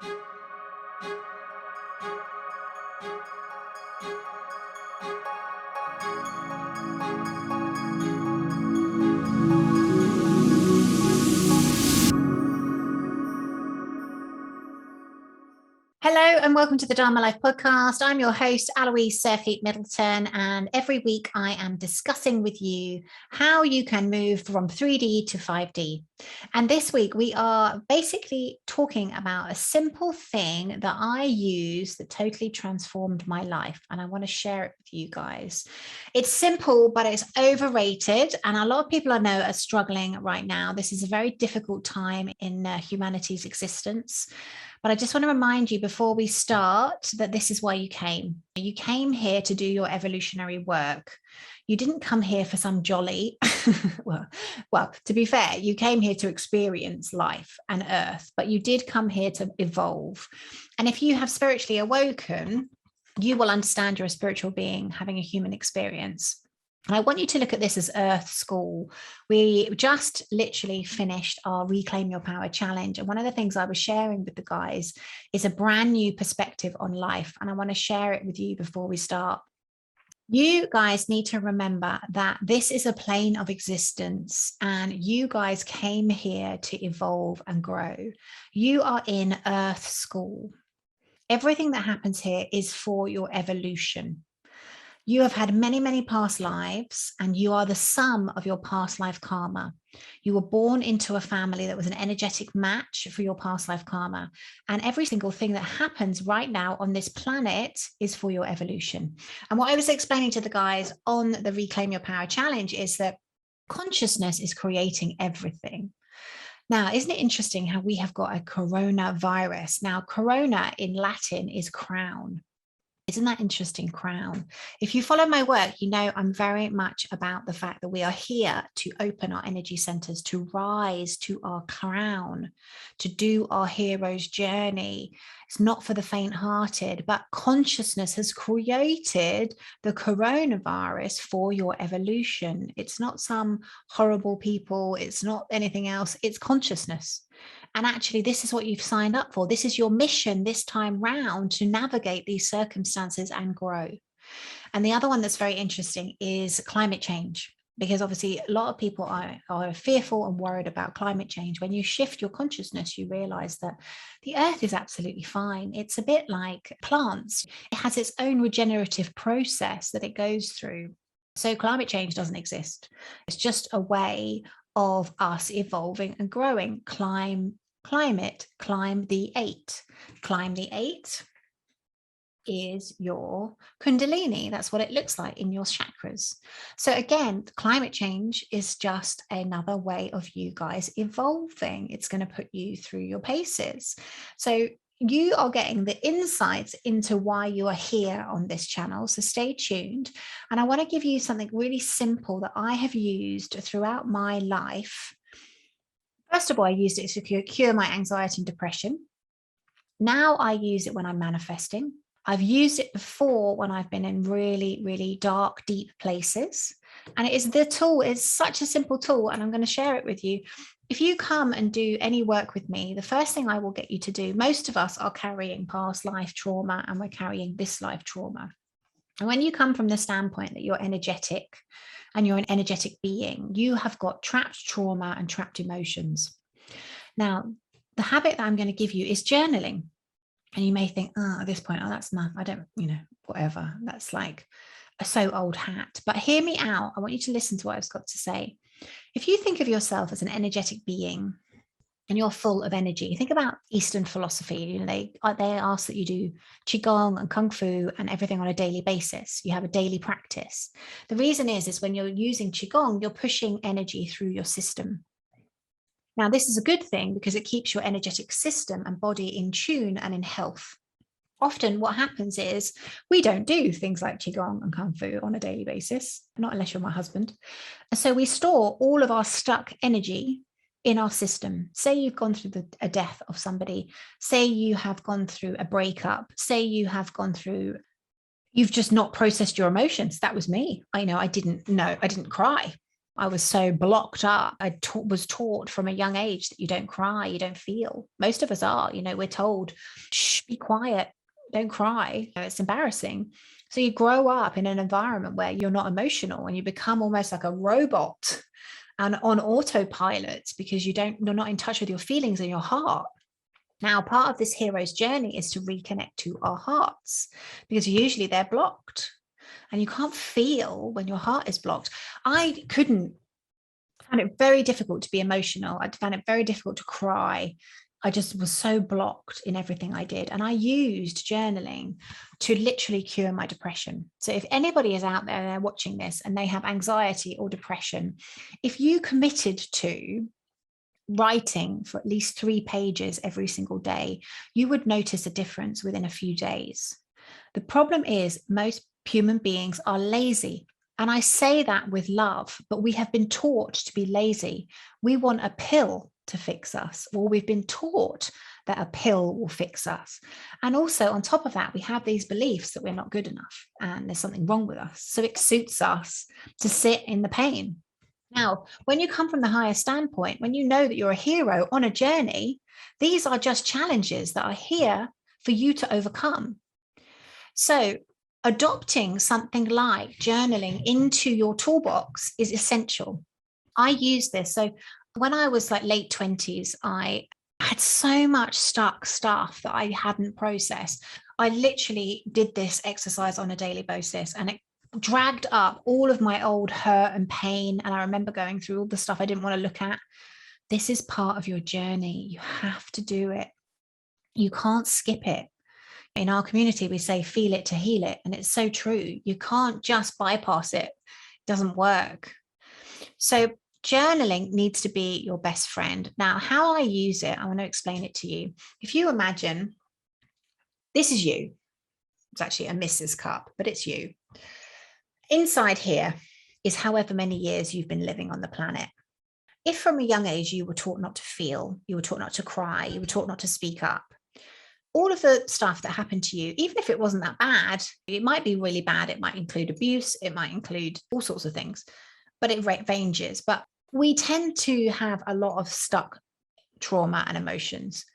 Hello and welcome to the Dharma Life podcast. I'm your host, Aloise.life Middleton, and every week I am discussing with you how you can move from 3D to 5D. And this week we are basically talking about a simple thing that I use that totally transformed my life, and I want to share it with you guys. It's simple, but it's overrated, and a lot of people I know are struggling right now. This is a very difficult time in humanity's existence. But I just want to remind you before we start that this is why you came. You came here to do your evolutionary work. You didn't come here for some jolly. well, to be fair, you came here to experience life and earth, but you did come here to evolve. And if you have spiritually awoken, you will understand you're a spiritual being having a human experience. And I want you to look at this as Earth School. We just literally finished our Reclaim Your Power challenge. And one of the things I was sharing with the guys is a brand new perspective on life. And I want to share it with you before we start. You guys need to remember that this is a plane of existence and you guys came here to evolve and grow. You are in Earth School. Everything that happens here is for your evolution. You have had many, many past lives, and you are the sum of your past life karma. You were born into a family that was an energetic match for your past life karma. And every single thing that happens right now on this planet is for your evolution. And what I was explaining to the guys on the Reclaim Your Power challenge is that consciousness is creating everything. Now, isn't it interesting how we have got a coronavirus? Now, corona in Latin is crown. Isn't that interesting? Crown. If you follow my work, you know I'm very much about the fact that we are here to open our energy centers, to rise to our crown, to do our hero's journey. It's not for the faint-hearted, but consciousness has created the coronavirus for your evolution. It's not some horrible people. It's not anything else. It's consciousness. And actually, this is what you've signed up for. This is your mission this time round, to navigate these circumstances and grow. And the other one that's very interesting is climate change, because obviously a lot of people are fearful and worried about climate change. When you shift your consciousness, you realize that the earth is absolutely fine. It's a bit like plants. It has its own regenerative process that it goes through. So climate change doesn't exist. It's just a way of us evolving and growing. Climb the 8. Climb the 8 is your kundalini. That's what it looks like in your chakras. So again, climate change is just another way of you guys evolving. It's going to put you through your paces. So you are getting the insights into why you are here on this channel. So stay tuned. And I want to give you something really simple that I have used throughout my life. First of all, I used it to cure my anxiety and depression. Now I use it when I'm manifesting. I've used it before when I've been in really, really dark, deep places. And it is the tool. It's such a simple tool. And I'm going to share it with you. If you come and do any work with me, the first thing I will get you to do, most of us are carrying past life trauma and we're carrying this life trauma. And when you come from the standpoint that you're energetic and you're an energetic being, you have got trapped trauma and trapped emotions. Now, the habit that I'm going to give you is journaling. And you may think, at this point, that's enough. I don't, whatever. That's like so old hat. But hear me out. I want you to listen to what I've got to say. If you think of yourself as an energetic being and you're full of energy, think about Eastern philosophy. They ask that you do Qigong and Kung Fu and everything on a daily basis. You have a daily practice. The reason is when you're using Qigong, you're pushing energy through your system. Now, this is a good thing because it keeps your energetic system and body in tune and in health. Often what happens is we don't do things like Qigong and Kung Fu on a daily basis, not unless you're my husband. And so we store all of our stuck energy in our system. Say you've gone through a death of somebody. Say you have gone through a breakup. Say you have gone through, you've just not processed your emotions. That was me. I didn't cry. I was so blocked up. Was taught from a young age that you don't cry, you don't feel. Most of us are, we're told, shh, be quiet, don't cry. It's embarrassing. So you grow up in an environment where you're not emotional and you become almost like a robot and on autopilot because you're not in touch with your feelings and your heart. Now, part of this hero's journey is to reconnect to our hearts because usually they're blocked and you can't feel when your heart is blocked. I found it very difficult to be emotional. I found it very difficult to cry. I just was so blocked in everything I did. And I used journaling to literally cure my depression. So if anybody is out there and they're watching this and they have anxiety or depression, if you committed to writing for at least 3 pages every single day, you would notice a difference within a few days. The problem is most human beings are lazy. And I say that with love, but we have been taught to be lazy. We want a pill to fix us, or we've been taught that a pill will fix us. And also on top of that, we have these beliefs that we're not good enough and there's something wrong with us. So it suits us to sit in the pain. Now, when you come from the higher standpoint, when you know that you're a hero on a journey, these are just challenges that are here for you to overcome. So adopting something like journaling into your toolbox is essential. I use this. So when I was like late 20s, I had so much stuck stuff that I hadn't processed. I literally did this exercise on a daily basis and it dragged up all of my old hurt and pain. And I remember going through all the stuff I didn't want to look at. This is part of your journey. You have to do it. You can't skip it. In our community, we say, feel it to heal it. And it's so true. You can't just bypass it. It doesn't work. So journaling needs to be your best friend. Now, how I use it, I want to explain it to you. If you imagine, this is you. It's actually a Mrs. Cup, but it's you. Inside here is however many years you've been living on the planet. If from a young age you were taught not to feel, you were taught not to cry, you were taught not to speak up, all of the stuff that happened to you, even if it wasn't that bad, it might be really bad. It might include abuse. It might include all sorts of things, but it ranges. But we tend to have a lot of stuck trauma and emotions.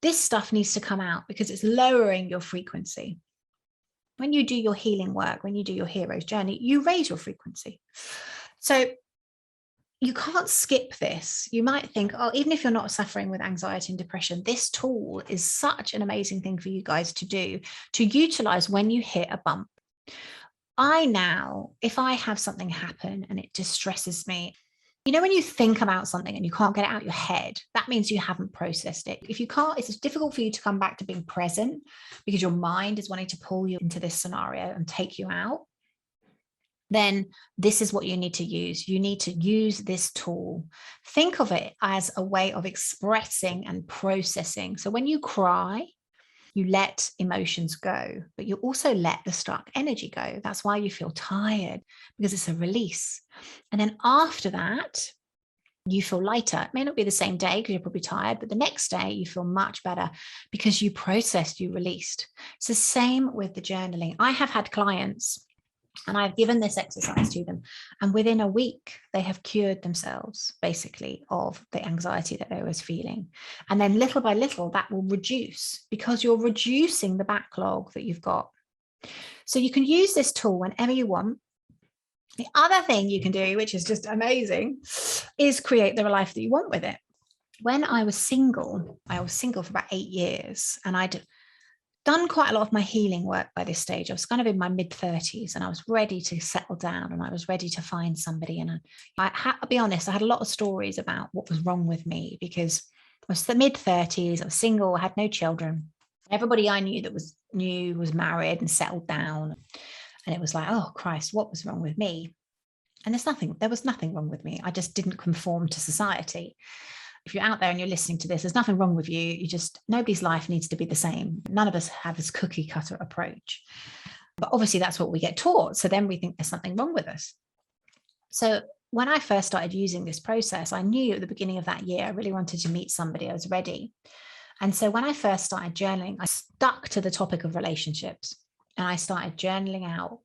This stuff needs to come out because it's lowering your frequency. When you do your healing work, when you do your hero's journey, you raise your frequency. So you can't skip this. You might think, oh, even if you're not suffering with anxiety and depression, this tool is such an amazing thing for you guys to do, to utilize when you hit a bump. If I have something happen and it distresses me, when you think about something and you can't get it out your head, that means you haven't processed it. If you can't, it's difficult for you to come back to being present because your mind is wanting to pull you into this scenario and take you out. Then this is what you need to use. You need to use this tool. Think of it as a way of expressing and processing. So when you cry, you let emotions go, but you also let the stuck energy go. That's why you feel tired, because it's a release. And then after that, you feel lighter. It may not be the same day because you're probably tired, but the next day you feel much better because you processed, you released. It's the same with the journaling. I have had clients and I've given this exercise to them, and within a week, they have cured themselves, basically, of the anxiety that they was feeling. And then little by little, that will reduce because you're reducing the backlog that you've got. So you can use this tool whenever you want. The other thing you can do, which is just amazing, is create the life that you want with it. When I was single for about 8 years, and I'd done quite a lot of my healing work by this stage. I was kind of in my mid-30s and I was ready to settle down and I was ready to find somebody. And I had to be honest, I had a lot of stories about what was wrong with me because I was the mid-30s, I was single, I had no children. Everybody I knew was married and settled down. And it was like, oh Christ, what was wrong with me? And there was nothing wrong with me. I just didn't conform to society. If you're out there and you're listening to this, there's nothing wrong with you. Nobody's life needs to be the same. None of us have this cookie cutter approach. But obviously that's what we get taught. So then we think there's something wrong with us. So when I first started using this process, I knew at the beginning of that year, I really wanted to meet somebody. I was ready. And so when I first started journaling, I stuck to the topic of relationships and I started journaling out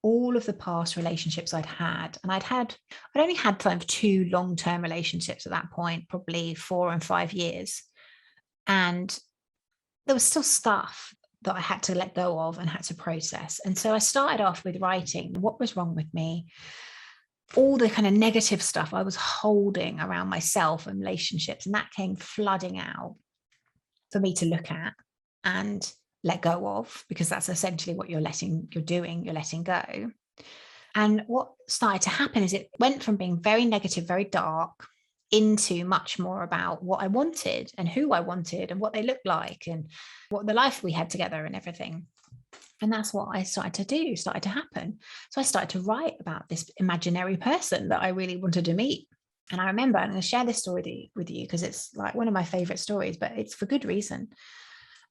all of the past relationships I'd had. And I'd only had kind of 2 long-term relationships at that point, probably 4 and 5 years. And there was still stuff that I had to let go of and had to process. And so I started off with writing what was wrong with me, all the kind of negative stuff I was holding around myself and relationships. And that came flooding out for me to look at and let go of, because that's essentially what you're letting go. And what started to happen is it went from being very negative, very dark, into much more about what I wanted and who I wanted and what they looked like and what the life we had together and everything. And that's what I started to happen. So I started to write about this imaginary person that I really wanted to meet. And I remember, I'm going to share this story with you because it's like one of my favorite stories, but it's for good reason.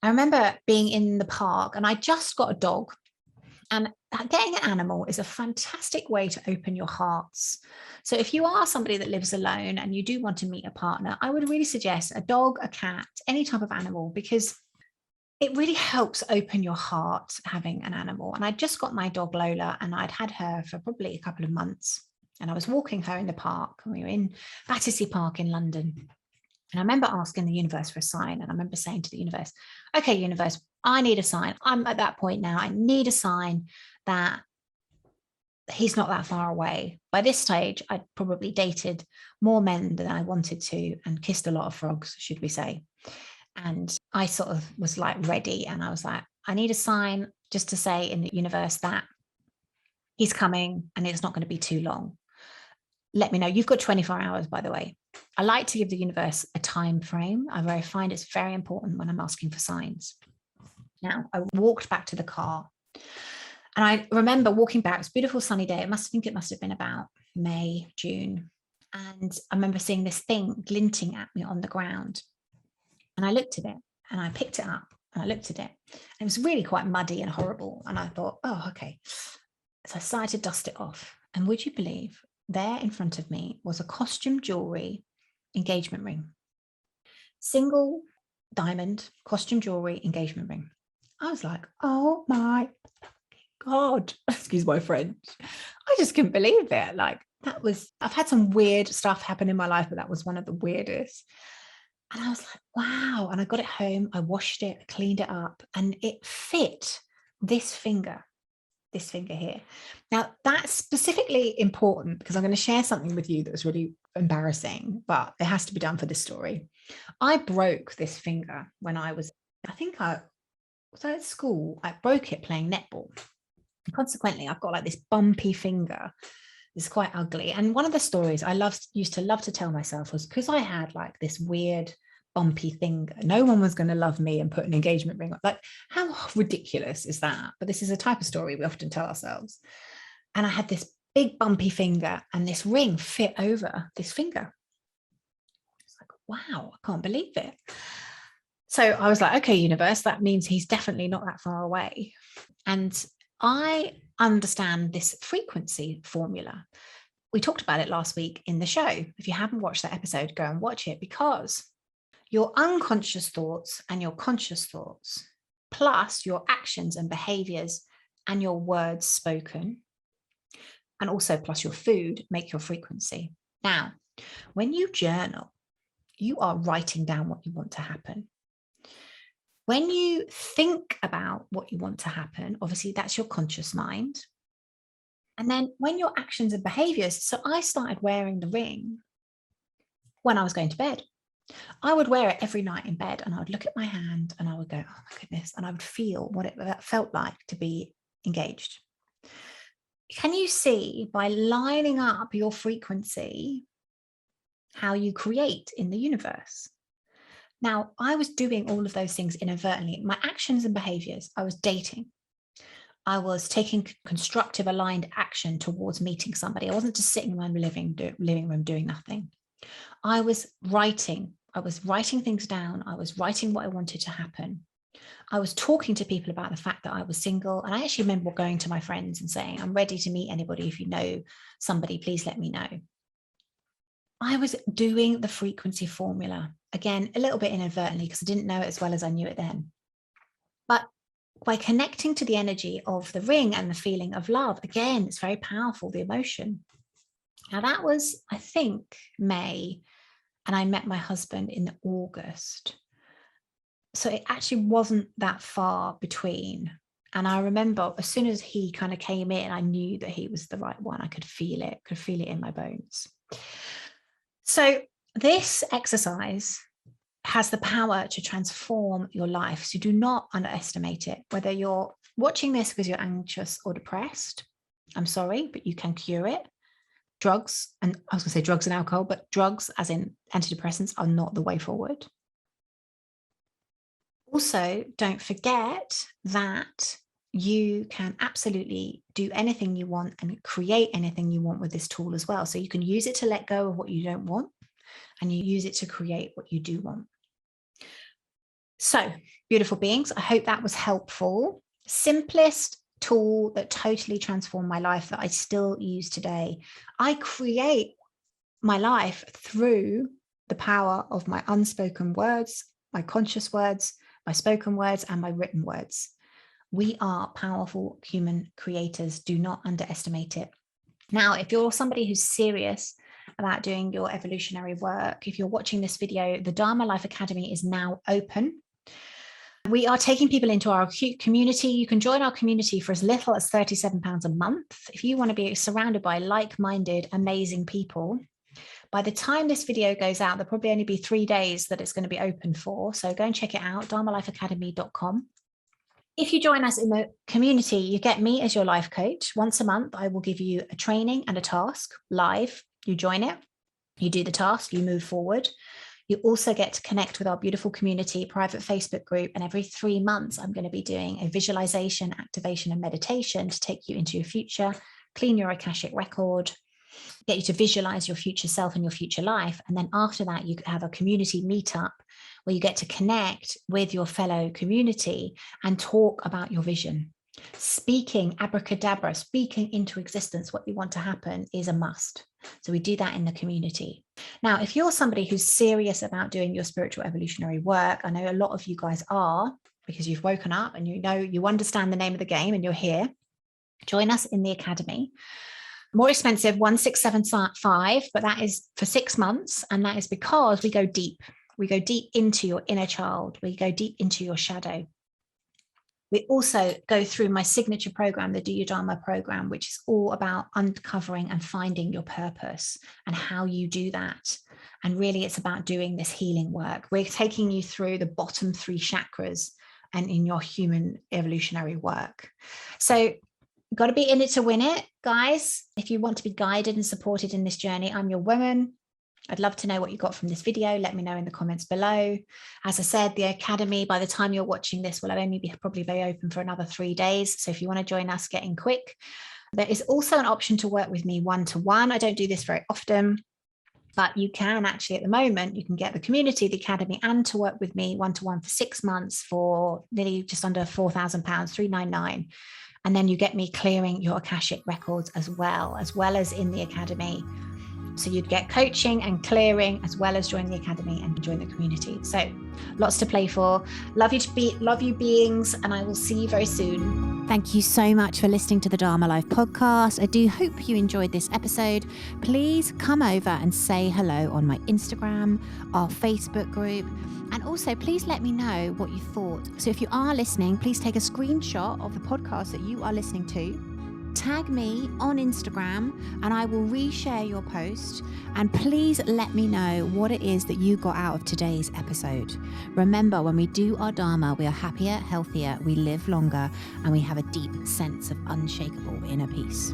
I remember being in the park and I just got a dog. And getting an animal is a fantastic way to open your hearts. So if you are somebody that lives alone and you do want to meet a partner, I would really suggest a dog, a cat, any type of animal, because it really helps open your heart having an animal. And I just got my dog Lola, and I'd had her for probably a couple of months. And I was walking her in the park. We were in Battersea Park in London. And I remember asking the universe for a sign. And I remember saying to the universe, okay, universe, I need a sign. I'm at that point now. I need a sign that he's not that far away. By this stage, I'd probably dated more men than I wanted to and kissed a lot of frogs, should we say. And I sort of was like ready. And I was like, I need a sign just to say in the universe that he's coming and it's not going to be too long. Let me know. You've got 24 hours, by the way. I like to give the universe a time frame. I find it's very important when I'm asking for signs. Now, I walked back to the car. And I remember walking back. It was a beautiful sunny day. It must have been about May, June. And I remember seeing this thing glinting at me on the ground. And I looked at it and I picked it up and I looked at it. It was really quite muddy and horrible. And I thought, oh, okay. So I started to dust it off. And would you believe, there in front of me was a costume jewelry engagement ring. Single diamond costume jewelry engagement ring. I was like, oh my God, excuse my French. I just couldn't believe it. Like I've had some weird stuff happen in my life, but that was one of the weirdest. And I was like, wow. And I got it home, I washed it, I cleaned it up, and it fit this finger here. Now that's specifically important because I'm going to share something with you that was really embarrassing, but it has to be done for this story. I broke this finger when I was at school. I broke it playing netball. And consequently, I've got like this bumpy finger. It's quite ugly. And one of the stories I used to love to tell myself was because I had like this weird bumpy finger, no one was going to love me and put an engagement ring on. Like, how ridiculous is that? But this is a type of story we often tell ourselves. And I had this big bumpy finger and this ring fit over this finger. It's like, wow, I can't believe it. So I was like, okay, universe, that means he's definitely not that far away. And I understand this frequency formula. We talked about it last week in the show. If you haven't watched that episode, go and watch it, because your unconscious thoughts and your conscious thoughts, plus your actions and behaviors and your words spoken, and also plus your food, make your frequency. Now, when you journal, you are writing down what you want to happen. When you think about what you want to happen, obviously that's your conscious mind. And then when your actions and behaviors, so I started wearing the ring when I was going to bed. I would wear it every night in bed and I would look at my hand and I would go, oh my goodness. And I would feel what it felt like to be engaged. Can you see, by lining up your frequency, how you create in the universe? Now, I was doing all of those things inadvertently. My actions and behaviors, I was dating. I was taking constructive, aligned action towards meeting somebody. I wasn't just sitting in my living room doing nothing. I was writing. I was writing things down. I was writing what I wanted to happen. I was talking to people about the fact that I was single. And I actually remember going to my friends and saying, I'm ready to meet anybody. If you know somebody, please let me know. I was doing the frequency formula, again, a little bit inadvertently because I didn't know it as well as I knew it then. But by connecting to the energy of the ring and the feeling of love, again, it's very powerful, the emotion. Now that was, I think, May, and I met my husband in August. So it actually wasn't that far between. And I remember as soon as he kind of came in, I knew that he was the right one. I could feel it in my bones. So this exercise has the power to transform your life. So do not underestimate it. Whether you're watching this because you're anxious or depressed, I'm sorry, but you can cure it. Drugs, and I was going to say drugs and alcohol, but drugs as in antidepressants are not the way forward. Also, don't forget that you can absolutely do anything you want and create anything you want with this tool as well. So you can use it to let go of what you don't want, and you use it to create what you do want. So, beautiful beings, I hope that was helpful. Simplest tool that totally transformed my life that I still use today. I create my life through the power of my unspoken words, my conscious words, my spoken words, and my written words. We are powerful human creators. Do not underestimate it. Now, if you're somebody who's serious about doing your evolutionary work, if you're watching this video, the Dharma Life Academy is now open. We are taking people into our community. You can join our community for as little as £37 a month. If you want to be surrounded by like-minded, amazing people, by the time this video goes out, there'll probably only be 3 days that it's going to be open for. So go and check it out, dharmalifeacademy.com. If you join us in the community, you get me as your life coach. Once a month, I will give you a training and a task live. You join it, you do the task, you move forward. You also get to connect with our beautiful community, private Facebook group. And every 3 months, I'm going to be doing a visualization, activation, and meditation to take you into your future, clean your Akashic record, get you to visualize your future self and your future life. And then after that, you have a community meetup where you get to connect with your fellow community and talk about your vision. Speaking abracadabra, speaking into existence what you want to happen is a must. So we do that in the community. Now, if you're somebody who's serious about doing your spiritual evolutionary work, I know a lot of you guys are, because you've woken up and you know, you understand the name of the game and you're here, join us in the academy. More expensive, 1,675, but that is for 6 months. And that is because we go deep. We go deep into your inner child. We go deep into your shadow. We also go through my signature program, the Do Your Dharma program, which is all about uncovering and finding your purpose and how you do that. And really, it's about doing this healing work. We're taking you through the bottom 3 chakras and in your human evolutionary work. So you've got to be in it to win it, guys. If you want to be guided and supported in this journey, I'm your woman. I'd love to know what you got from this video. Let me know in the comments below. As I said, the academy, by the time you're watching this, will only be probably very open for another 3 days. So if you want to join us, get in quick. There is also an option to work with me one-to-one. I don't do this very often, but you can actually at the moment, you can get the community, the academy, and to work with me one-to-one for 6 months for nearly just under £4,000, $399. And then you get me clearing your Akashic records as well as in the academy. So you'd get coaching and clearing as well as join the academy and join the community. So lots to play for. Love you beings, and I will see you very soon. Thank you so much for listening to the Dharma Life podcast. I do hope you enjoyed this episode. Please come over and say hello on my Instagram, our Facebook group, and also please let me know what you thought. So if you are listening, please take a screenshot of the podcast that you are listening to. Tag me on Instagram and I will reshare your post, and please let me know what it is that you got out of today's episode. Remember, when we do our Dharma, we are happier, healthier, we live longer, and we have a deep sense of unshakable inner peace.